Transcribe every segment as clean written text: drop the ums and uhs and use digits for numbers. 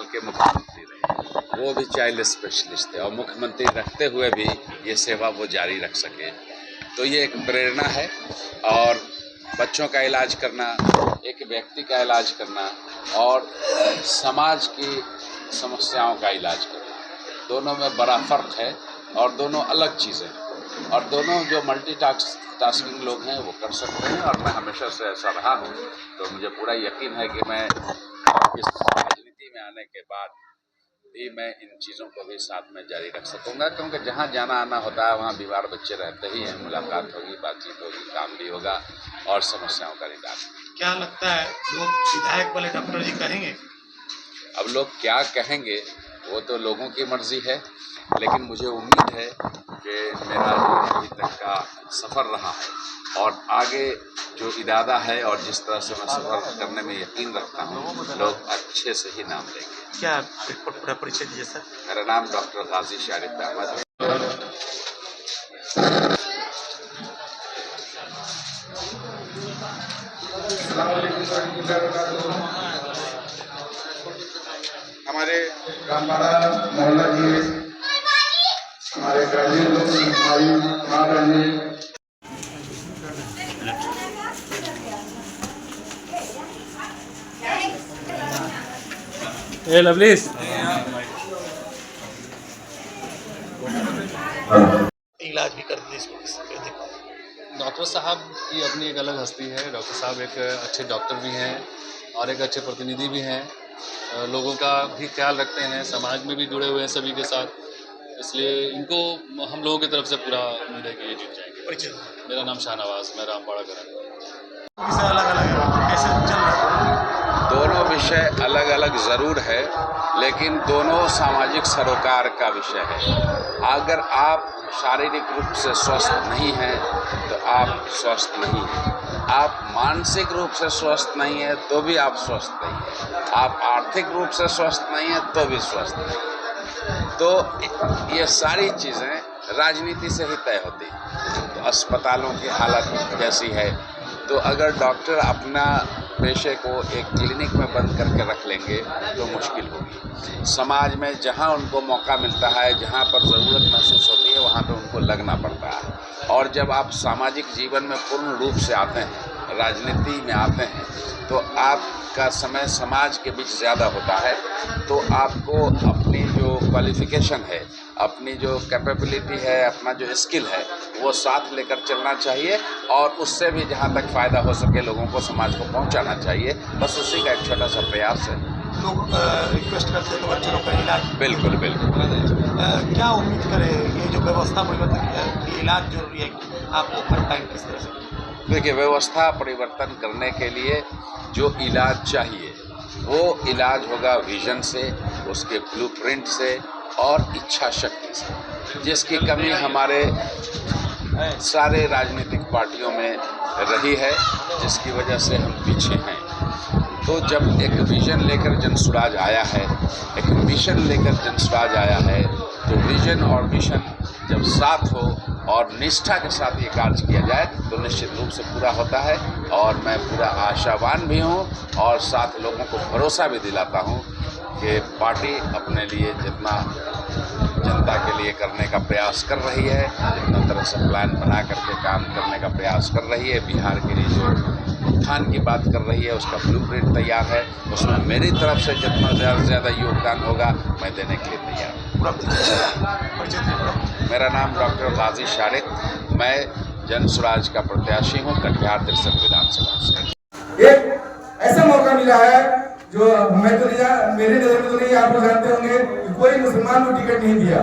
के मुख्यमंत्री रहे, वो भी चाइल्ड स्पेशलिस्ट थे और मुख्यमंत्री रखते हुए भी ये सेवा वो जारी रख सके। तो ये एक प्रेरणा है। और बच्चों का इलाज करना, एक व्यक्ति का इलाज करना और समाज की समस्याओं का इलाज करना, दोनों में बड़ा फ़र्क है और दोनों अलग चीज़ें हैं। और दोनों जो मल्टीटास्किंग लोग हैं वो कर सकते हैं और मैं हमेशा से ऐसा रहा हूँ। तो मुझे पूरा यकीन है कि मैं इस राजनीति में आने के बाद भी मैं इन चीज़ों को भी साथ में जारी रख सकूँगा, क्योंकि जहाँ जाना आना होता है वहाँ बीमार बच्चे रहते ही हैं। मुलाकात होगी, बातचीत होगी, काम भी होगा और समस्याओं का निदान। क्या लगता है लोग विधायक वाले डॉक्टर जी कहेंगे? अब लोग क्या कहेंगे वो तो लोगों की मर्जी है, लेकिन मुझे उम्मीद है कि मेरा जो अभी तक का सफ़र रहा है और आगे जो इरादा है और जिस तरह से मैं सफ़र करने में यकीन रखता हूँ, लोग अच्छे से ही नाम लेंगे। क्या पूरा परिचय दीजिए सर। मेरा नाम डॉक्टर गाजी शारिफ अहमद है। हमारे रामपाड़ा मोहल्ला के हमारे गार्जियन लोग, हमारी माता जी, लवलीस इलाज भी कर दीजिए। डॉक्टर साहब की अपनी एक अलग हस्ती है। डॉक्टर साहब एक अच्छे डॉक्टर भी हैं और एक अच्छे प्रतिनिधि भी हैं। लोगों का भी ख्याल रखते हैं, समाज में भी जुड़े हुए हैं सभी के साथ, इसलिए इनको हम लोगों की तरफ से पूरा उम्मीद है कि ये जीत जाएंगे। परिचय मेरा नाम शाहनवाज, मैं रामपाड़ा का रहने वाला हूँ। विषय अलग अलग है, कैसे चल रहा है? दोनों विषय अलग अलग ज़रूर है, लेकिन दोनों सामाजिक सरोकार का विषय है। अगर आप शारीरिक रूप से स्वस्थ नहीं हैं तो आप स्वस्थ नहीं हैं। आप मानसिक रूप से स्वस्थ नहीं हैं तो भी आप स्वस्थ नहीं हैं। आप आर्थिक रूप से स्वस्थ नहीं हैं तो भी स्वस्थ नहीं हैं। तो ये सारी चीज़ें राजनीति से ही तय होती हैं। तो अस्पतालों की हालत जैसी है, तो अगर डॉक्टर अपना पेशे को एक क्लिनिक में बंद करके रख लेंगे तो मुश्किल होगी। समाज में जहाँ उनको मौका मिलता है, जहाँ पर ज़रूरत महसूस होती है, वहाँ पे उनको लगना पड़ता है। और जब आप सामाजिक जीवन में पूर्ण रूप से आते हैं, राजनीति में आते हैं, तो आपका समय समाज के बीच ज़्यादा होता है। तो आपको अपनी जो क्वालिफ़िकेशन है, अपनी जो कैपेबिलिटी है, अपना जो स्किल है, वो साथ लेकर चलना चाहिए और उससे भी जहाँ तक फ़ायदा हो सके लोगों को, समाज को पहुँचाना चाहिए। बस उसी का एक छोटा सा प्रयास है। लोग रिक्वेस्ट करते हैं तो बच्चे लोग का इलाज। बिल्कुल बिल्कुल। क्या उम्मीद करें, ये जो व्यवस्था परिवर्तन की इलाज जरूरी है, आप वो कर पाएंगे किस तरह से? देखिए, व्यवस्था परिवर्तन करने के लिए जो इलाज चाहिए वो इलाज होगा विजन से, उसके ब्लूप्रिंट से और इच्छा शक्ति से, जिसकी कमी हमारे सारे राजनीतिक पार्टियों में रही है, जिसकी वजह से हम पीछे हैं। तो जब एक विजन लेकर जनसुराज आया है, एक मिशन लेकर जनसुराज आया है, तो विजन और मिशन जब साथ हो और निष्ठा के साथ ये कार्य किया जाए तो निश्चित रूप से पूरा होता है। और मैं पूरा आशावान भी हूँ और साथ लोगों को भरोसा भी दिलाता हूँ कि पार्टी अपने लिए जितना जनता के लिए करने का प्रयास कर रही है, जितना तरह से प्लान बना करके काम करने का प्रयास कर रही है, बिहार के लिए जो उत्थान की बात कर रही है उसका ब्लूप्रिंट तैयार है, उसमें मेरी तरफ से जितना ज़्यादा से ज़्यादा योगदान होगा मैं देने के लिए तैयार हूँ। मेरा नाम डॉक्टर गाजी शारिफ, मैं जनसुराज का प्रत्याशी हूँ, कटिहार 63 विधानसभा से। एक ऐसा मौका मिला है जो मैं तो मेरे नजर में तो नहीं, आप लोग जानते होंगे कि कोई मुसलमान को टिकट नहीं दिया,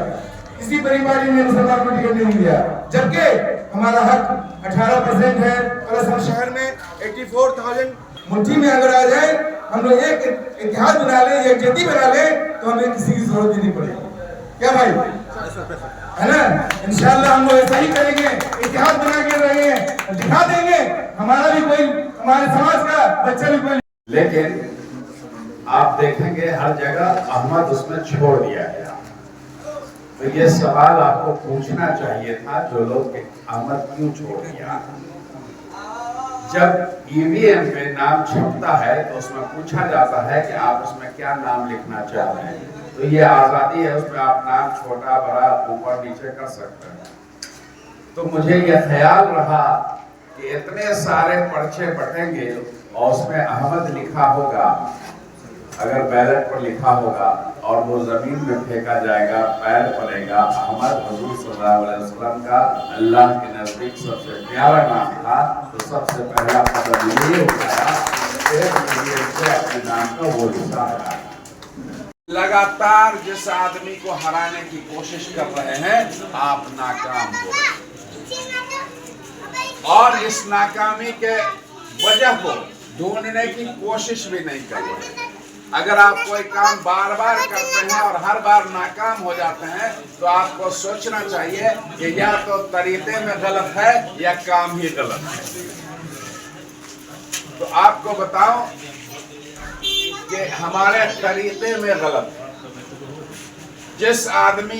किसी बड़ी पार्टी ने मुसलमान को टिकट नहीं दिया, जबकि हमारा हक 18% है। अगर हम शहर में 84,000 मुट्ठी में अगर आ जाए, हम लोग एक इतिहास बना ले, एक जद्दी बना ले, तो हमें किसी की जरूरत नहीं पड़ेगी। क्या भाई, है ना? इंशाल्लाह हम लोग ऐसा ही करेंगे, इतिहास बना के रहेंगे, दिखा देंगे हमारा भी कोई, हमारे समाज का बच्चा भी कोई। लेकिन आप देखेंगे हर जगह अहमद उसमें छोड़ दिया गया। तो ये सवाल आपको पूछना चाहिए था जो लोग अहमद क्यों छोड़ दिया। जब ईवीएम पे नाम छपता है तो उसमें पूछा जाता है कि आप उसमें क्या नाम लिखना चाह रहे हैं। तो ये आज़ादी है, उसमें आप नाम छोटा बड़ा ऊपर नीचे कर सकते हैं। तो मुझे ये ख्याल रहा कि इतने सारे पर्चे बटेंगे और उसमें अहमद लिखा होगा, अगर बैलेट पर लिखा होगा और वो जमीन में फेंका जाएगा, पैर पड़ेगा, अहमद हुजूर सल्लल्लाहु अलैहि वसल्लम का अल्लाह के नजदीक सबसे प्यारा नाम था, तो सबसे पहला कदम ये उठाया से अपने नाम का वो हिस्सा हटाया। लगातार जिस आदमी को हराने की कोशिश कर रहे हैं आप नाकाम हो रहे हैं, और इस नाकामी के वजह को ढूंढने की कोशिश भी नहीं कर रहे। अगर आप कोई काम बार बार करते हैं और हर बार नाकाम हो जाते हैं तो आपको सोचना चाहिए कि या तो तरीके में गलत है या काम ही गलत है। तो आपको बताऊं कि हमारे तरीके में गलत है। जिस आदमी